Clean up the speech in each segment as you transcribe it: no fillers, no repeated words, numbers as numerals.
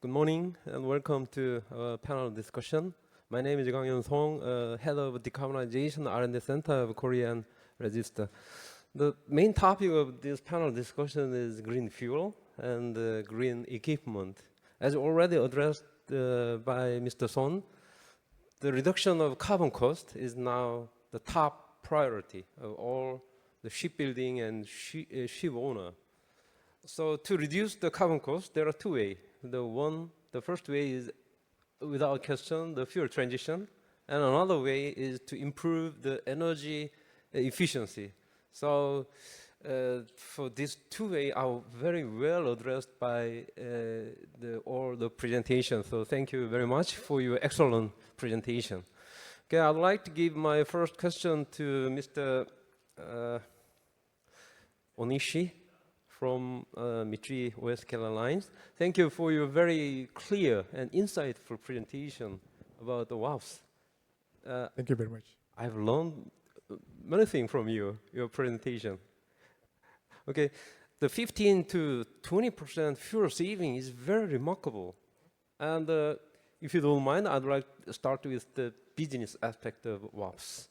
Good morning and welcome to our panel discussion. My name is Gang-Yeon Song, Head of Decarbonization R&D Center of Korean Register. The main topic of this panel discussion is green fuel and green equipment. As already addressed by Mr. Son, the reduction of carbon cost is now the top priority of all the shipbuilding and ship owner. So to reduce the carbon cost, there are two ways. The first way is, without question, the fuel transition, and another way is to improve the energy efficiency. So for these two ways are very well addressed by all the presentations. So thank you very much for your excellent presentation. Okay, I'd like to give my first question to Mr. Onishi from Mitsui O.S.K. Lines. Thank you for your very clear and insightful presentation about the WAFs. Thank you very much. I've learned many things from your presentation. Okay, the 15 to 20% fuel saving is very remarkable. And if you don't mind, I'd like to start with the business aspect of WAFs.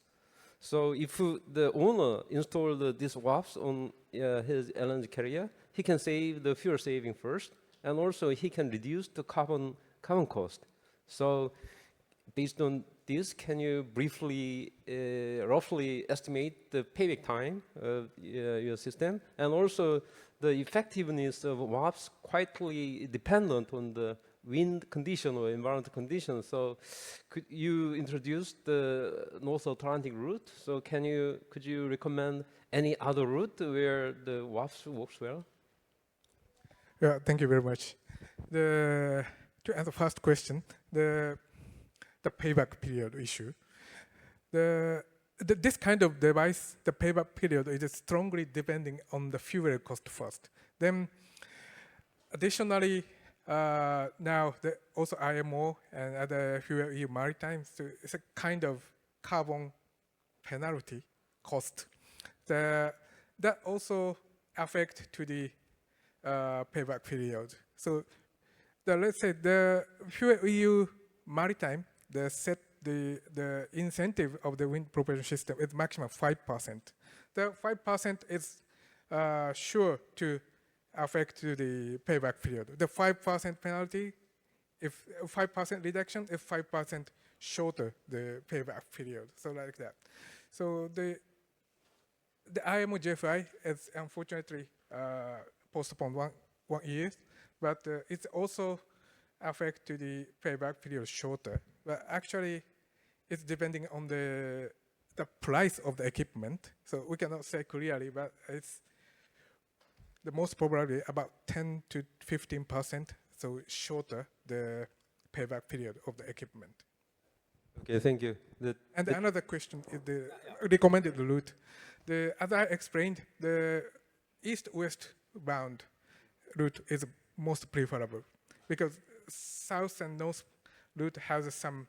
So if the owner installed these WAFs on his LNG carrier, he can save the fuel saving first, and also he can reduce the carbon cost. So based on this, can you briefly, roughly estimate the payback time of your system? And also the effectiveness of WAFs quietly dependent on the wind condition or environmental conditions. So could you introduce the North Atlantic route? So could you recommend any other route where the WAFs works well? Yeah, thank you very much. To answer the first question, the payback period issue. This kind of device, the payback period is strongly depending on the fuel cost first. Then additionally, now also IMO and other fuel EU maritime, so it's a kind of carbon penalty cost. That also affect to the payback period. So let's say the fuel EU maritime, the incentive of the wind propulsion system is maximum 5%. The 5% is sure to affect to the payback period. The 5% penalty, if 5% reduction, if 5% shorter the payback period, so like that. So the IMO JFI is unfortunately postponed one year, but it's also affect to the payback period shorter. But actually, it's depending on the price of the equipment. So we cannot say clearly, but it's the most probably about 10 to 15%, so shorter the payback period of the equipment. Okay, thank you. And another question is the recommended route. As I explained, the east-west bound route is most preferable because south and north route has some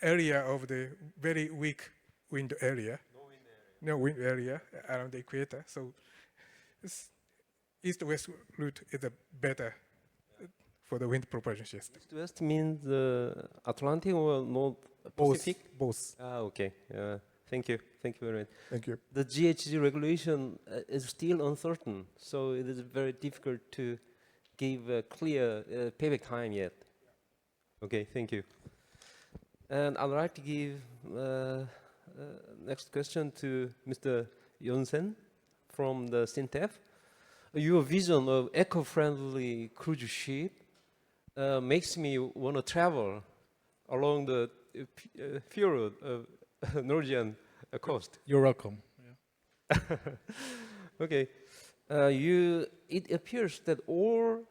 area of the very weak wind area. No wind area around the equator. So east-west route is a better for the wind propulsion system. East-west means Atlantic or North Pacific? Both. Okay. Thank you. Thank you very much. Thank you. The GHG regulation is still uncertain, so it is very difficult to give a clear payback time yet. Okay, thank you. And I'd like to give next question to Mr. Yonsen from the SINTEF. Your vision of eco-friendly cruise ship makes me want to travel along the fjord of Norwegian coast. You're welcome. Yeah. Okay. It appears that all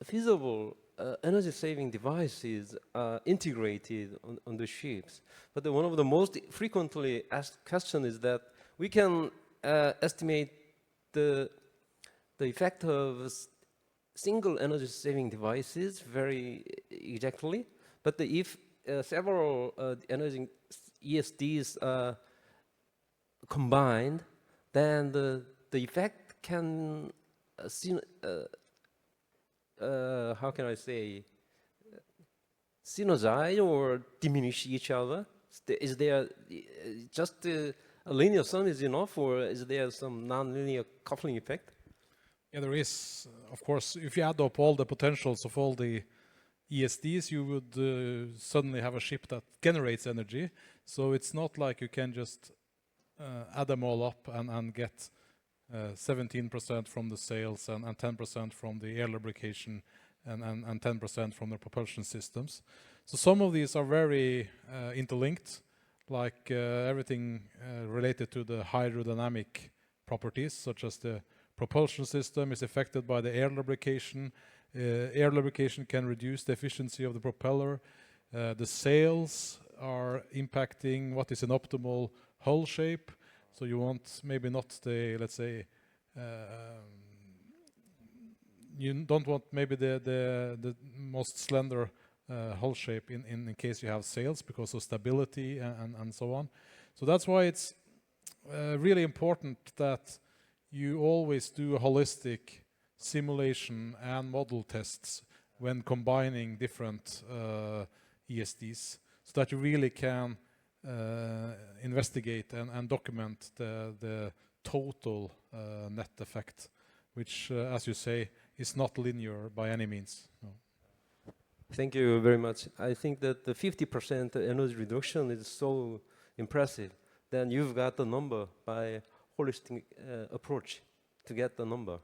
feasible energy-saving devices are integrated on the ships. But one of the most frequently asked questions is that we can estimate the effect of single energy-saving devices very exactly. But if several energy ESDs are combined, then the effect can how can I say, synergize or diminish each other? Is there just a linear sum is enough, or is there some non-linear coupling effect? Yeah, there is. Of course, if you add up all the potentials of all the ESDs, you would suddenly have a ship that generates energy. So it's not like you can just add them all up and get 17% from the sails and 10% from the air lubrication and 10% from the propulsion systems. So some of these are very interlinked, like everything related to the hydrodynamic properties, such as the propulsion system is affected by the air lubrication. Air lubrication can reduce the efficiency of the propeller. The sails are impacting what is an optimal hull shape. So you want maybe not the, let's say, you don't want maybe the most slender hull shape in case you have sails because of stability and so on. So that's why it's really important that you always do a holistic simulation and model tests when combining different ESDs, so that you really can investigate and document the total net effect, which, as you say, is not linear by any means. No. Thank you very much. I think that the 50% energy reduction is so impressive. Then you've got the number by holistic approach to get the number.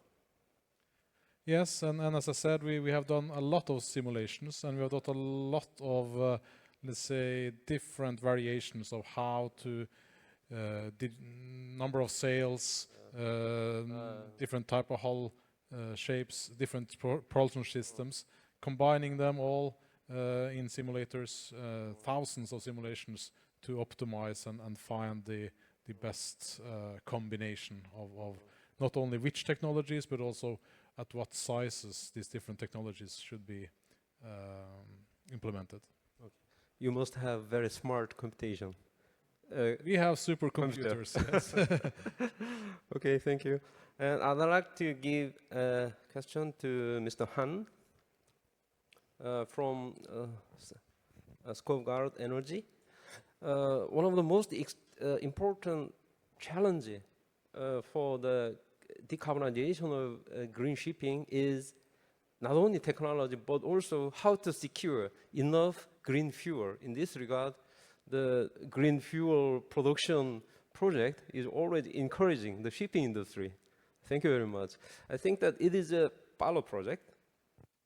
Yes, and as I said, we have done a lot of simulations, and we have done a lot of, let's say, different variations of how to, number of sails, different type of hull shapes, different propulsion systems, combining them all in simulators, thousands of simulations to optimize and find the best combination of not only which technologies, but also at what sizes these different technologies should be implemented. Okay. You must have very smart computation. We have supercomputers. Yes. Okay, thank you. And I'd like to give a question to Mr. Han from Skovgaard Energy. One of the most important challenges for the decarbonization of green shipping is not only technology, but also how to secure enough green fuel. In this regard, the green fuel production project is already encouraging the shipping industry. Thank you very much. I think that it is a pilot project.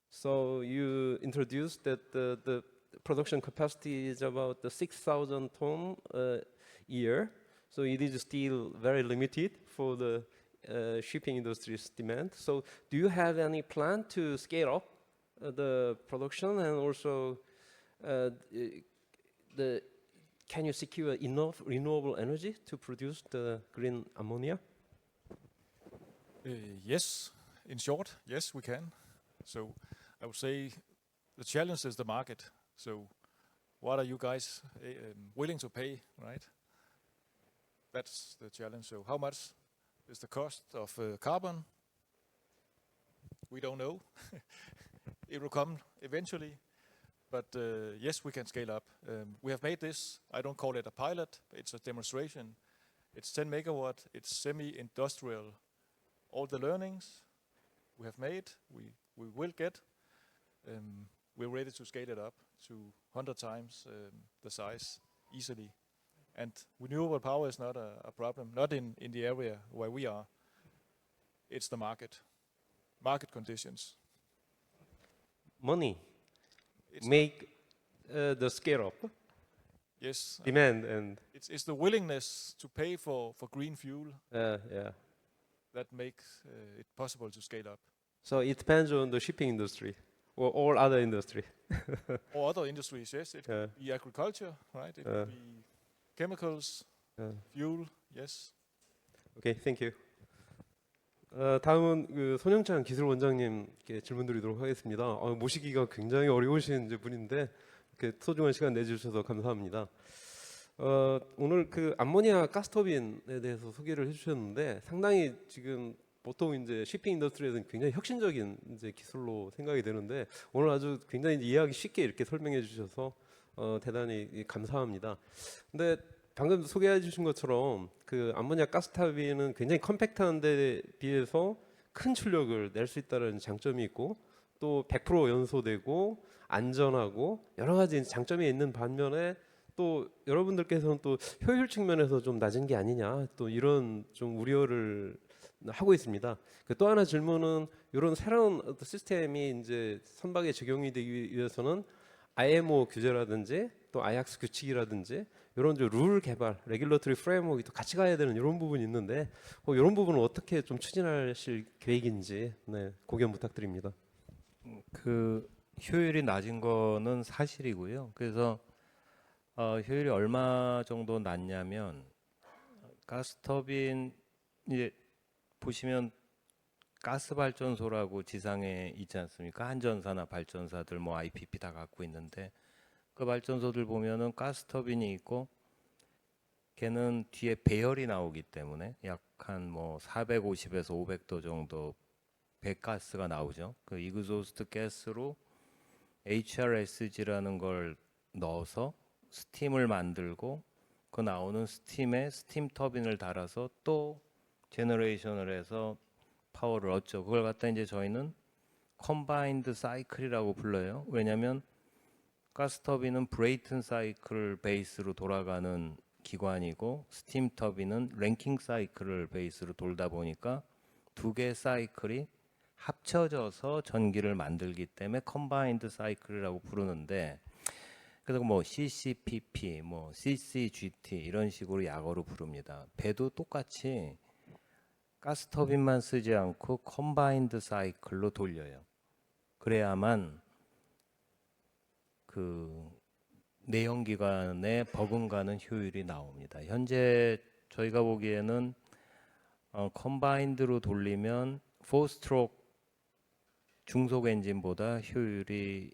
So you introduced that the production capacity is about 6,000 tons a year. So it is still very limited for the shipping industry's demand. So do you have any plan to scale up the production, and also can you secure enough renewable energy to produce the green ammonia? Yes, in short, yes, we can. So I would say the challenge is the market. So what are you guys willing to pay, right? That's the challenge. So how much is the cost of carbon? We don't know. It will come eventually. But yes, we can scale up. We have made this, I don't call it a pilot, it's a demonstration. It's 10 megawatt, it's semi-industrial. All the learnings we have made, we will get. We're ready to scale it up to 100 times the size easily. And renewable power is not a problem, not in the area where we are. It's the market conditions. Money It's make the scale up. Yes. Demand and It's the willingness to pay for green fuel yeah. that makes it possible to scale up. So it depends on the shipping industry or all other industry. Or other industries, yes. It could be agriculture, right? It could be chemicals, fuel, yes. Okay, thank you. 다음은 그 손영찬 기술원장님께 질문드리도록 하겠습니다. 모시기가 굉장히 어려우신 이제 분인데 이렇게 소중한 시간 내주셔서 감사합니다. 오늘 그 암모니아 가스터빈에 대해서 소개를 해주셨는데 상당히 지금 보통 이제 shipping 인더스트리에서는 굉장히 혁신적인 이제 기술로 생각이 되는데 오늘 아주 굉장히 이제 이해하기 쉽게 이렇게 설명해 주셔서 대단히 감사합니다. 근데 방금 소개해 주신 것처럼 그 암모니아 가스터빈은 굉장히 컴팩트한 데 비해서 큰 출력을 낼 수 있다는 장점이 있고 또 100% 연소되고 안전하고 여러 가지 장점이 있는 반면에 또 여러분들께서는 또 효율 측면에서 좀 낮은 게 아니냐 또 이런 좀 우려를 하고 있습니다. 그 또 하나 질문은 이런 새로운 어떤 시스템이 이제 선박에 적용이 되기 위해서는 IMO 규제라든지 또 아약스 규칙이라든지 이런 룰 개발, 레귤러터리 프레임워크가 또 같이 가야 되는 이런 부분이 있는데 이런 부분은 어떻게 좀 추진하실 계획인지 고견 부탁드립니다. 그 효율이 낮은 거는 사실이고요. 그래서 효율이 얼마 정도 낮냐면 가스터빈 이제 보시면 가스 발전소라고 지상에 있지 않습니까? 한전사나 발전사들 뭐 IPP 다 갖고 있는데 그 발전소들 보면은 가스터빈이 있고 걔는 뒤에 배열이 나오기 때문에 약 한 뭐 450에서 500도 정도 배가스가 나오죠. 그 이그조스트 가스로 HRSG라는 걸 넣어서 스팀을 만들고 그 나오는 스팀에 스팀 터빈을 달아서 또 제너레이션을 해서 파워를 얻죠. 그걸 갖다 이제 저희는 컴바인드 사이클이라고 불러요. 왜냐하면 가스터빈은 브레이튼 사이클 베이스로 돌아가는 기관이고 스팀 터빈은 랭킹 사이클을 베이스로 돌다 보니까 두 개의 사이클이 합쳐져서 전기를 만들기 때문에 컴바인드 사이클이라고 부르는데 그래서 뭐 CCPP, 뭐 CCGT 이런 식으로 약어로 부릅니다. 배도 똑같이 가스터빈만 쓰지 않고 컴바인드 사이클로 돌려요. 그래야만 그 내연기관에 버금가는 효율이 나옵니다. 현재 저희가 보기에는 컴바인드로 돌리면 4스트로크 중속 엔진보다 효율이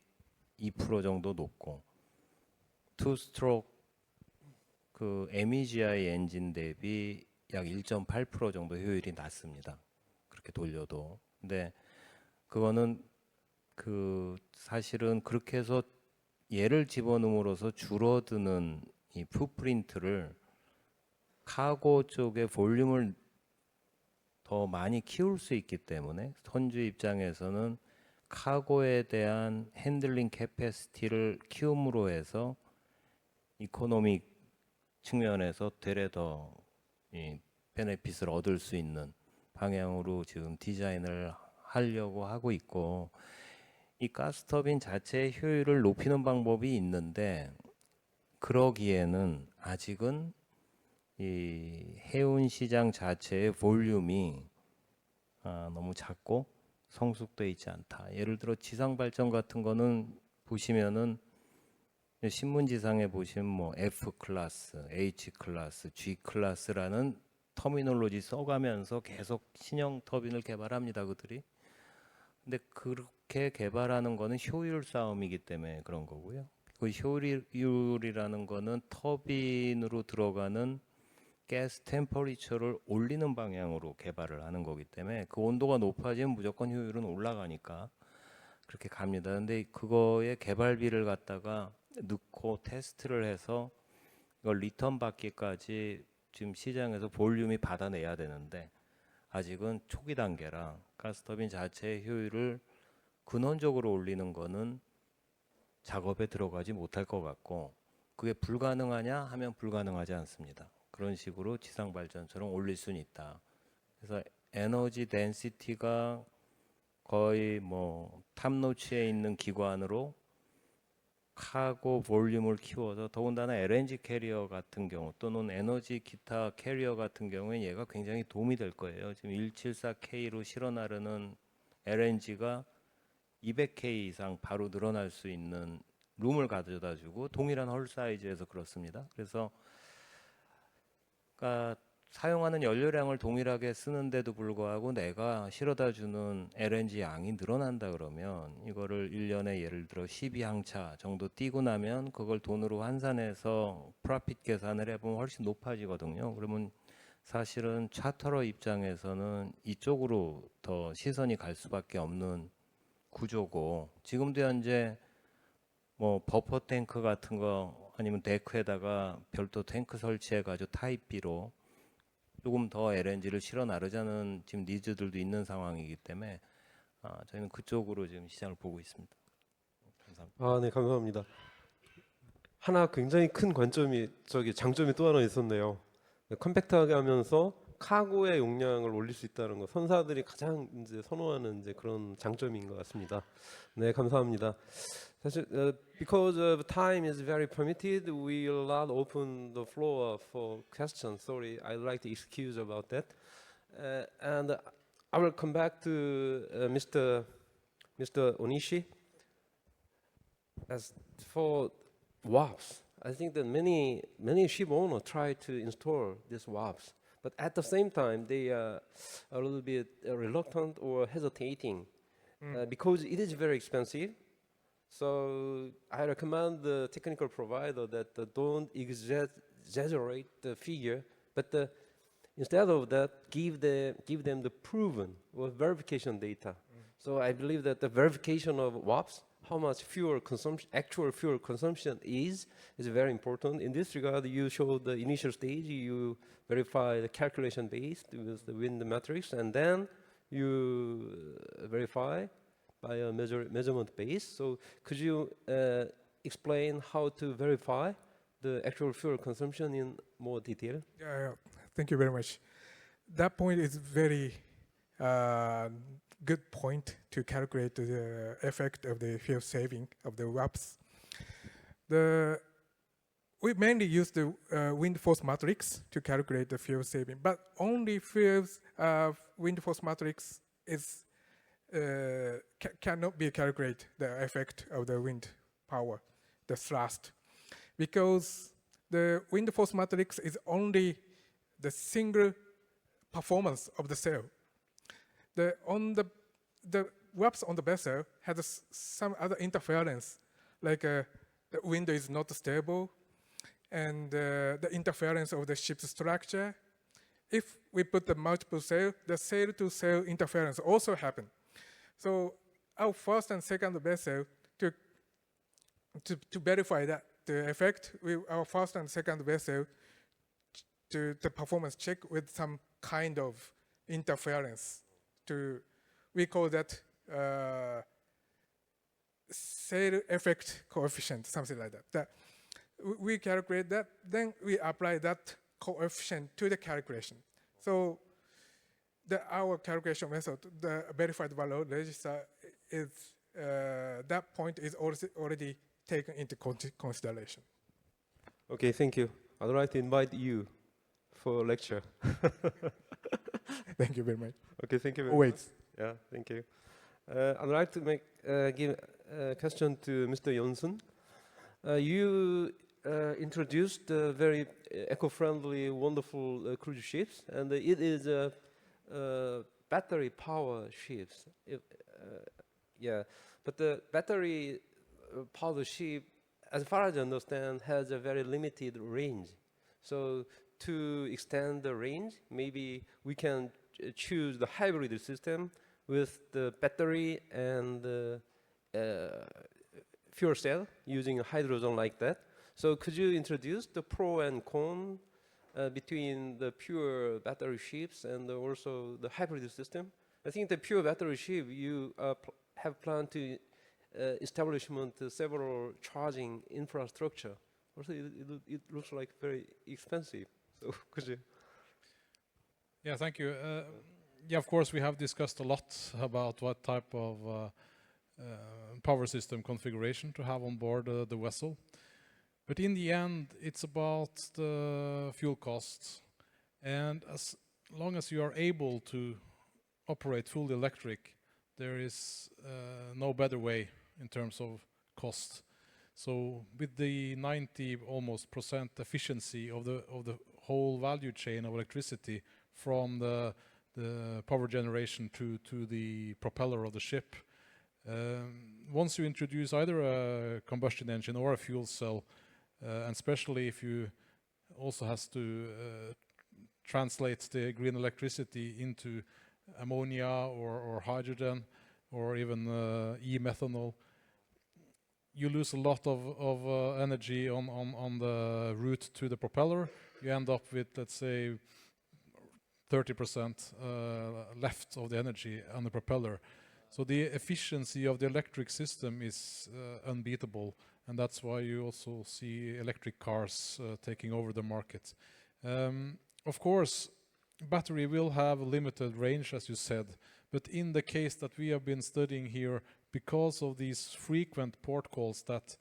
2% 정도 높고 2스트로크 그 MEGI 엔진 대비 약 1.8% 정도 효율이 낮습니다. 그렇게 돌려도. 근데 그거는 그 사실은 그렇게 해서 얘를 집어넣음으로써 줄어드는 이 풋프린트를 카고 쪽에 볼륨을 더 많이 키울 수 있기 때문에 선주 입장에서는 카고에 대한 핸들링 캐패시티를 키움으로 해서 이코노믹 측면에서 되레 더 이 베네핏을 얻을 수 있는 방향으로 지금 디자인을 하려고 하고 있고 이 가스터빈 자체의 효율을 높이는 방법이 있는데 그러기에는 아직은 이 해운 시장 자체의 볼륨이 너무 작고 성숙돼 있지 않다. 예를 들어 지상 발전 같은 거는 보시면은 신문지상에 보시면 뭐 F 클래스, H 클래스, G 클래스라는 터미놀로지 써가면서 계속 신형 터빈을 개발합니다. 그들이. 근데 그렇게 개발하는 거는 효율 싸움이기 때문에 그런 거고요. 그 효율이라는 거는 터빈으로 들어가는 가스 템퍼리처를 올리는 방향으로 개발을 하는 거기 때문에 그 온도가 높아지면 무조건 효율은 올라가니까 그렇게 갑니다. 근데 그거에 개발비를 갖다가 넣고 테스트를 해서 이걸 리턴 받기까지 지금 시장에서 볼륨이 받아내야 되는데 아직은 초기 단계라 가스터빈 자체의 효율을 근원적으로 올리는 거는 작업에 들어가지 못할 것 같고 그게 불가능하냐 하면 불가능하지 않습니다. 그런 식으로 지상 발전처럼 올릴 수는 있다. 그래서 에너지 덴시티가 거의 뭐 탑노치에 있는 기관으로 카고 볼륨을 키워서 더군다나 LNG 캐리어 같은 경우 또는 에너지 기타 캐리어 같은 경우에 얘가 굉장히 도움이 될 거예요. 지금 174K로 실어 나르는 LNG가 200K 이상 바로 늘어날 수 있는 룸을 가져다 주고 동일한 홀 사이즈에서 그렇습니다. 그래서 그러니까 사용하는 연료량을 동일하게 쓰는데도 불구하고 내가 실어다 주는 LNG 양이 늘어난다 그러면 이거를 1년에 예를 들어 12항차 정도 뛰고 나면 그걸 돈으로 환산해서 프로핏 계산을 해보면 훨씬 높아지거든요. 그러면 사실은 차터러 입장에서는 이쪽으로 더 시선이 갈 수밖에 없는 구조고, 지금도 현재 뭐 버퍼 탱크 같은 거 아니면 데크에다가 별도 탱크 설치해가지고 타입 B로 조금 더 LNG를 실어 나르자는 지금 니즈들도 있는 상황이기 때문에 저희는 그쪽으로 지금 시장을 보고 있습니다. 감사합니다. 아, 네, 감사합니다. 하나 굉장히 큰 관점이 장점이 또 하나 있었네요. 컴팩트하게 하면서 카고의 용량을 올릴 수 있다는 거, 선사들이 가장 이제 선호하는 이제 그런 장점인 것 같습니다. 네, 감사합니다. 사실 because of time is very permitted, we will not open the floor for questions. Sorry, I'd like to excuse about that. And I will come back to Mr. Onishi. As for WAPs, I think that many ship owners try to install these WAPs, but at the same time they are a little bit reluctant or hesitating because it is very expensive. So I recommend the technical provider that don't exaggerate the figure, but instead of that, give them the proven or verification data. So I believe that the verification of WAPs, how much fuel consumption, actual fuel consumption is very important. In this regard, you show the initial stage, you verify the calculation based with the wind matrix, and then you verify by a measurement base. So could you explain how to verify the actual fuel consumption in more detail? Yeah, thank you very much. That point is very good point to calculate the effect of the fuel saving of the WAPs. We mainly use the wind force matrix to calculate the fuel saving, but only wind force matrix is cannot be calculated the effect of the wind power, the thrust, because the wind force matrix is only the single performance of the sail. The WAPs on the vessel has some other interference, like the wind is not stable, and the interference of the ship's structure. If we put the multiple sail, the sail-to-sail interference also happen. So our first and second vessel, to verify that the effect, our first and second vessel to the performance check with some kind of interference. We call that sail effect coefficient, something like that. We calculate that, then we apply that coefficient to the calculation. So our calculation method, the verified value register, is that point is already taken into consideration. Okay, thank you. I'd like to invite you for a lecture. Thank you very much. Okay, thank you very Wait. much. Yeah, thank you. I'd like to give a question to Mr. Jonsen. You introduced very eco-friendly, wonderful cruise ships, and it is battery power ships. Yeah, but the battery powered ship, as far as I understand, has a very limited range. So to extend the range, maybe we can choose the hybrid system with the battery and fuel cell using hydrogen like that. So could you introduce the pro and con between the pure battery ships and also the hybrid system? I think the pure battery ship, you have planned to establishment several charging infrastructure. Also, it looks like very expensive. So could you? Yeah, thank you. Yeah, of course, we have discussed a lot about what type of power system configuration to have on board the vessel. But in the end, it's about the fuel costs. And as long as you are able to operate fully electric, there is no better way in terms of cost. So with the 90% almost efficiency of the whole value chain of electricity, from the power generation to the propeller of the ship, once you introduce either a combustion engine or a fuel cell, and especially if you also has to translate the green electricity into ammonia or hydrogen or even e-methanol, you lose a lot of energy on the route to the propeller. You end up with, let's say, 30% left of the energy on the propeller. So the efficiency of the electric system is unbeatable, and that's why you also see electric cars taking over the market. Of course, battery will have a limited range, as you said, but in the case that we have been studying here, because of these frequent port calls that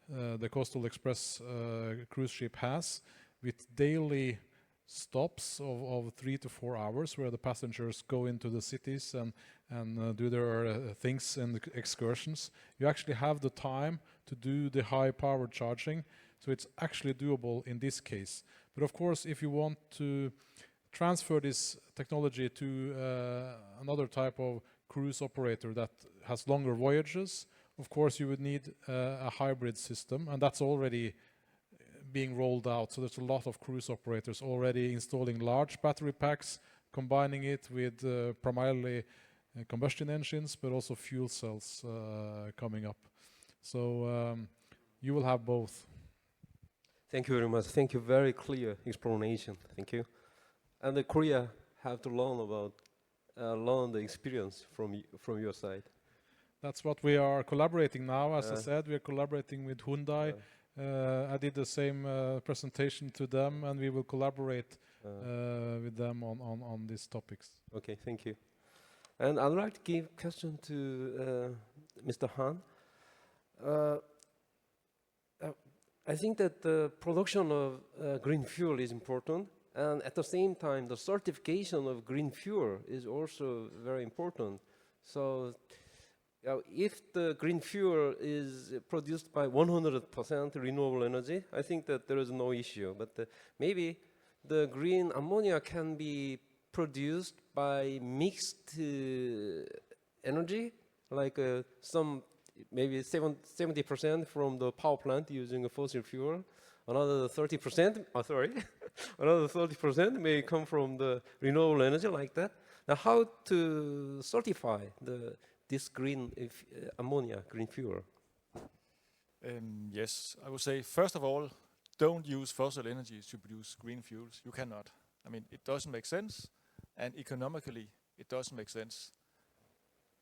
the Coastal Express cruise ship has, with daily stops of 3 to 4 hours where the passengers go into the cities and do their things and excursions, you actually have the time to do the high power charging. So it's actually doable in this case. But of course, if you want to transfer this technology to another type of cruise operator that has longer voyages, of course you would need a hybrid system, and that's already being rolled out. So there's a lot of cruise operators already installing large battery packs, combining it with primarily combustion engines, but also fuel cells coming up. So you will have both. Thank you very much. Thank you. Very clear explanation. Thank you. And the Korea have to learn the experience from your side. That's what we are collaborating now. As I said, we are collaborating with Hyundai. I did the same presentation to them, and we will collaborate with them on these topics. Okay, thank you. And I'd like to give question to Mr. Han. I think that the production of green fuel is important, and at the same time, the certification of green fuel is also very important. So, if the green fuel is produced by 100% renewable energy, I think that there is no issue. But maybe the green ammonia can be produced by mixed energy, like some maybe 70% from the power plant using a fossil fuel. Another 30%, another 30% may come from the renewable energy, like that. Now, how to certify this green ammonia, green fuel? Yes, I would say, first of all, don't use fossil energy to produce green fuels. You cannot. I mean, it doesn't make sense, and economically, it doesn't make sense.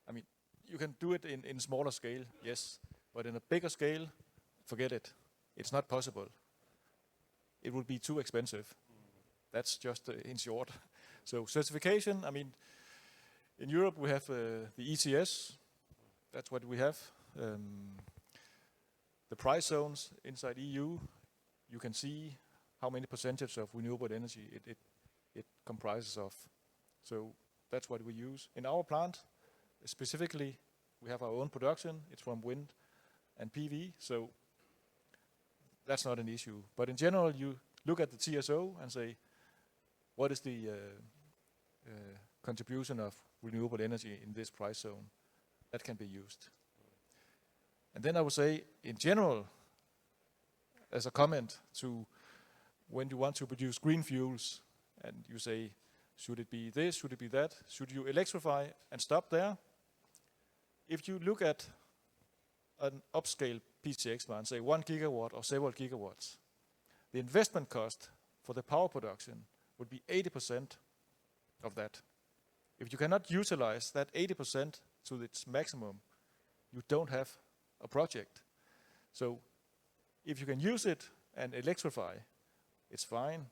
I mean, you can do it in smaller scale, yes, but in a bigger scale, forget it. It's not possible. It would be too expensive. That's just in short. So certification, I mean, in Europe we have the ETS. That's what we have. The price zones inside EU, you can see how many percentage of renewable energy it comprises of. So that's what we use. In our plant, specifically, we have our own production. It's from wind and PV, so that's not an issue. But in general, you look at the TSO and say, what is the contribution of renewable energy in this price zone? That can be used. And then I would say, in general, as a comment to when you want to produce green fuels, and you say, should it be this, should it be that, should you electrify and stop there? If you look at an upscale PTX plant, say 1 gigawatt or several gigawatts, the investment cost for the power production would be 80% of that. If you cannot utilize that 80% to its maximum, you don't have a project. So if you can use it and electrify, it's fine.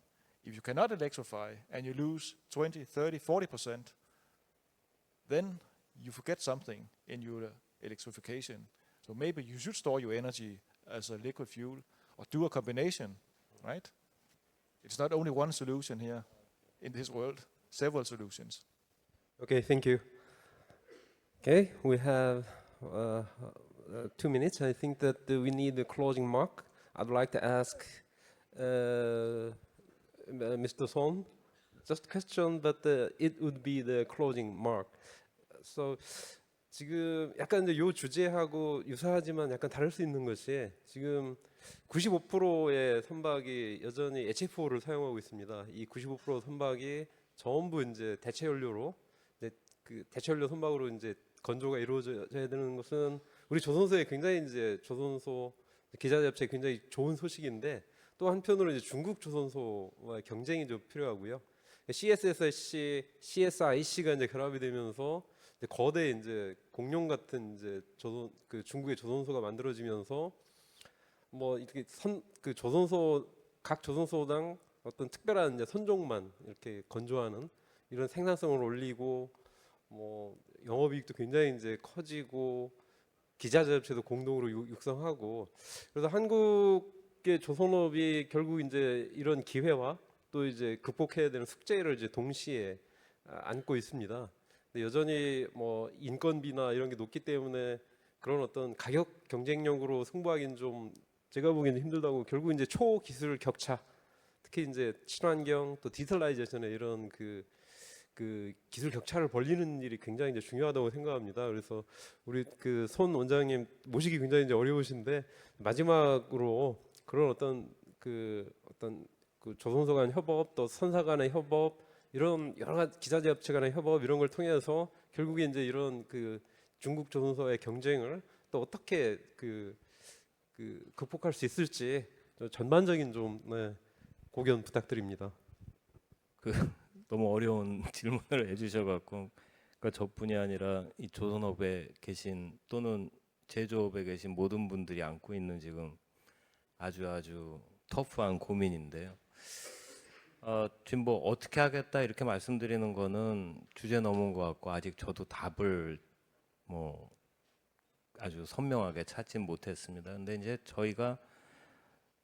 If you cannot electrify and you lose 20, 30, 40%, then you forget something in your electrification. So maybe you should store your energy as a liquid fuel or do a combination, right? It's not only one solution here in this world, several solutions. Okay, thank you. Okay, we have 2 minutes. I think that we need a closing mark. I'd like to ask Mr. Son just a question, but it would be the closing mark. So 지금 약간 이제 요 주제하고 유사하지만 약간 다를 수 있는 것이 지금 95%의 선박이 여전히 HFO를 사용하고 있습니다. 이 95% 선박이 전부 이제 대체 연료로 이제 그 대체 연료 선박으로 이제 건조가 이루어져야 되는 것은 우리 조선소에 굉장히 이제 조선소 기자 잡지에 굉장히 좋은 소식인데 또 한편으로 이제 중국 조선소와의 경쟁이 좀 필요하고요. CSSC, CSIC가 이제 결합이 되면서 이제 거대 이제 공룡 같은 이제 조선 그 중국의 조선소가 만들어지면서 뭐 이렇게 그 조선소 각 조선소당 어떤 특별한 이제 선종만 이렇게 건조하는 이런 생산성을 올리고 뭐 영업이익도 굉장히 이제 커지고 기자 잡지도 공동으로 육성하고 그래서 한국의 조선업이 결국 이제 이런 기회와 또 이제 극복해야 되는 숙제를 이제 동시에 안고 있습니다. 근데 여전히 뭐 인건비나 이런 게 높기 때문에 그런 어떤 가격 경쟁력으로 승부하기는 좀 제가 보기에는 힘들다고 결국 이제 초기술 격차 특히 이제 친환경 또 디지털라이제이션의 이런 그 기술 격차를 벌리는 일이 굉장히 이제 중요하다고 생각합니다. 그래서 우리 그 손 원장님 모시기 굉장히 이제 어려우신데 마지막으로 그런 어떤 그 조선소 간 협업 또 선사 간의 협업 이런 여러 가지 기자재 업체 간의 협업 이런 걸 통해서 결국에 이제 이런 그 중국 조선소의 경쟁을 또 어떻게 극복할 수 있을지 좀 전반적인 좀 고견 부탁드립니다. 너무 어려운 질문을 해주셔갖고 그러니까 저뿐이 아니라 이 조선업에 계신 또는 제조업에 계신 모든 분들이 안고 있는 지금 아주 터프한 고민인데요. 지금 뭐 어떻게 하겠다 이렇게 말씀드리는 거는 주제 넘은 것 같고 아직 저도 답을 뭐 아주 선명하게 찾진 못했습니다. 근데 이제 저희가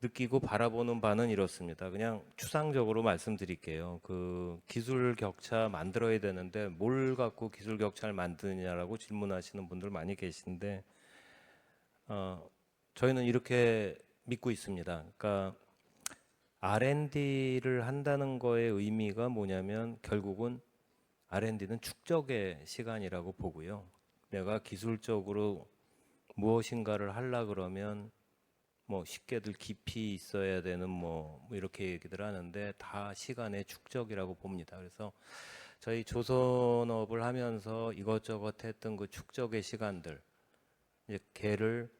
느끼고 바라보는 바는 이렇습니다. 그냥 추상적으로 말씀드릴게요. 그 기술 격차 만들어야 되는데 뭘 갖고 기술 격차를 만드느냐라고 질문하시는 분들 많이 계신데 저희는 이렇게 믿고 있습니다. 그러니까 R&D를 한다는 거의 의미가 뭐냐면 결국은 R&D는 축적의 시간이라고 보고요. 내가 기술적으로 무엇인가를 하려 그러면 뭐 쉽게들 깊이 있어야 되는 뭐 이렇게 얘기들 하는데 다 시간의 축적이라고 봅니다. 그래서 저희 조선업을 하면서 이것저것 했던 그 축적의 시간들 이제 걔를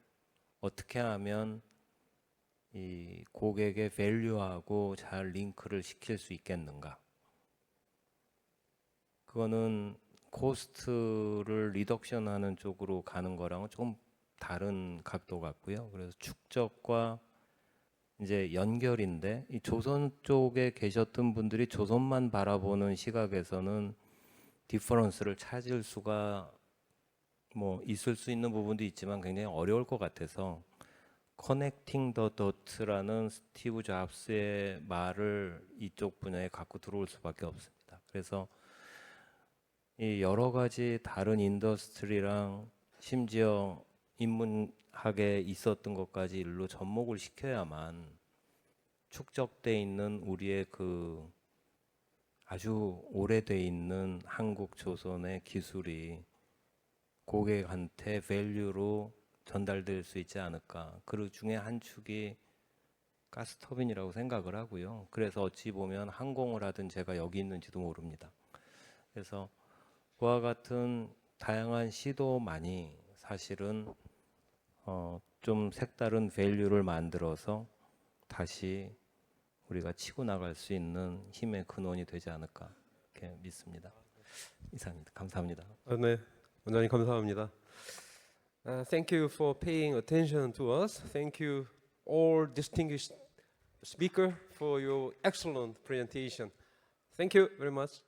어떻게 하면 이 고객의 밸류하고 잘 링크를 시킬 수 있겠는가? 그거는 코스트를 리덕션하는 쪽으로 가는 거랑은 좀 다른 각도 같고요. 그래서 축적과 이제 연결인데 이 조선 쪽에 계셨던 분들이 조선만 바라보는 시각에서는 디퍼런스를 찾을 수가 뭐 있을 수 있는 부분도 있지만 굉장히 어려울 것 같아서 커넥팅 더 더트라는 스티브 잡스의 말을 이쪽 분야에 갖고 들어올 수밖에 없습니다. 그래서 이 여러 가지 다른 인더스트리랑 심지어 인문학에 있었던 것까지 일로 접목을 시켜야만 축적돼 있는 우리의 그 아주 오래돼 있는 한국 조선의 기술이 고객한테 밸류로 전달될 수 있지 않을까. 그 중에 한 축이 가스터빈이라고 생각을 하고요. 그래서 어찌 보면 항공을 하든 제가 여기 있는지도 모릅니다. 그래서 그와 같은 다양한 시도만이 사실은 좀 색다른 밸류를 만들어서 다시 우리가 치고 나갈 수 있는 힘의 근원이 되지 않을까 이렇게 믿습니다. 이상입니다. 감사합니다. 네, 원장님 감사합니다. Thank you for paying attention to us. Thank you all distinguished speaker for your excellent presentation. Thank you very much.